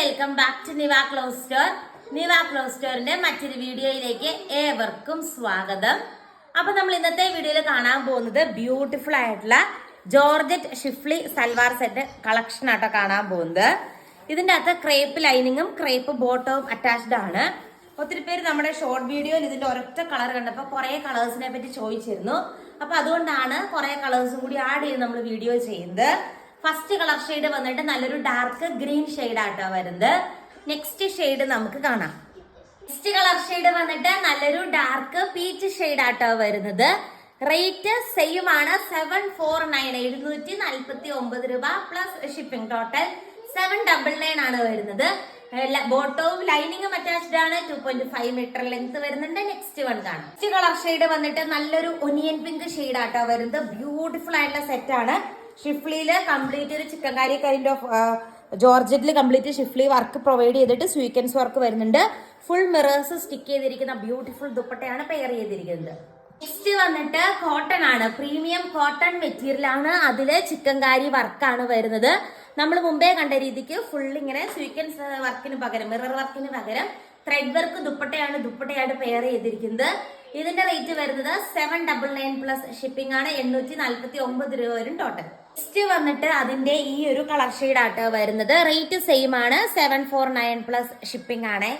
Welcome back to Niva cloth store. Niva cloth സ്റ്റോറിന്റെ മറ്റൊരു വീഡിയോയിലേക്ക് ഏവർക്കും സ്വാഗതം. അപ്പൊ നമ്മൾ ഇന്നത്തെ വീഡിയോയിൽ കാണാൻ പോകുന്നത് ബ്യൂട്ടിഫുൾ ആയിട്ടുള്ള georgette Schiffli salwar set collection ആട്ടോ കാണാൻ പോകുന്നത്. ഇതിന്റെ അകത്ത് ക്രേപ്പ് ലൈനിങ്ങും ക്രേപ്പ് ബോട്ടവും അറ്റാച്ച്ഡ് ആണ്. ഒത്തിരി പേര് നമ്മുടെ ഷോർട്ട് വീഡിയോയിൽ ഇതിന്റെ ഒരൊറ്റ കളർ കണ്ടപ്പോൾ കുറെ കളേഴ്സിനെ പറ്റി ചോദിച്ചിരുന്നു. അപ്പൊ അതുകൊണ്ടാണ് കുറെ കളേഴ്സും കൂടി ആഡ് ചെയ്ത് നമ്മൾ വീഡിയോ ചെയ്യുന്നത്. ഫസ്റ്റ് കളർ ഷെയ്ഡ് വന്നിട്ട് നല്ലൊരു ഡാർക്ക് ഗ്രീൻ ഷെയ്ഡ് ആട്ടോ വരുന്നത്. നെക്സ്റ്റ് ഷെയ്ഡ് നമുക്ക് കാണാം. നെക്സ്റ്റ് കളർ ഷെയ്ഡ് വന്നിട്ട് നല്ലൊരു ഡാർക്ക് പീച്ച് ഷെയ്ഡ് ആട്ടോ വരുന്നത്. റേറ്റ് സെയിം ആണ്, 749 749 രൂപ പ്ലസ് ഷിപ്പിംഗ്. ടോട്ടൽ 799 ആണ് വരുന്നത്. ബോട്ടവും ലൈനിങ്ങും അറ്റാച്ച്ഡ് ആണ്. 2.5 മീറ്റർ ലെങ്ത് വരുന്നുണ്ട്. നെക്സ്റ്റ് വൺ കാണാം. നെക്സ്റ്റ് കളർ ഷെയ്ഡ് വന്നിട്ട് നല്ലൊരു ഒനിയൻ പിങ്ക് ഷെയ്ഡ് ആട്ടോ വരുന്നത്. ബ്യൂട്ടിഫുൾ ആയിട്ടുള്ള സെറ്റ് ആണ്. ഷിഫ്ലിയില് കംപ്ലീറ്റ് ഒരു ചിക്കൻകാരി കൈൻഡ് ഓഫ് ജോർജറ്റിൽ കംപ്ലീറ്റ് ഷിഫ്ലി വർക്ക് പ്രൊവൈഡ് ചെയ്തിട്ട് സ്വീക്വൻസ് വർക്ക് വരുന്നുണ്ട്. ഫുൾ മിറേഴ്സ് സ്റ്റിക്ക് ചെയ്തിരിക്കുന്ന ബ്യൂട്ടിഫുൾ ദുപ്പട്ടയാണ് പെയർ ചെയ്തിരിക്കുന്നത്. നെക്സ്റ്റ് വന്നിട്ട് കോട്ടൺ ആണ്, പ്രീമിയം കോട്ടൺ മെറ്റീരിയൽ ആണ്. അതില് ചിക്കൻകാരി വർക്കാണ് വരുന്നത്. നമ്മൾ മുമ്പേ കണ്ട രീതിക്ക് ഫുൾ ഇങ്ങനെ സ്വീക്വൻസ് വർക്കിന് പകരം മിറർ വർക്കിന് പകരം ത്രെഡ് വർക്ക് ദുപ്പട്ടയായിട്ട് പെയർ ചെയ്തിരിക്കുന്നത്. ഇതിന്റെ റേറ്റ് വരുന്നത് 799 പ്ലസ് ഷിപ്പിംഗ് ആണ്. 849 രൂപ വരും ടോട്ടൽ. നെക്സ്റ്റ് വന്നിട്ട് അതിന്റെ ഈ ഒരു കളർ ഷെയ്ഡ് ആട്ടോ വരുന്നത്. റേറ്റ് സെയിം ആണ്, 749 പ്ലസ് ഷിപ്പിംഗ് ആണ്.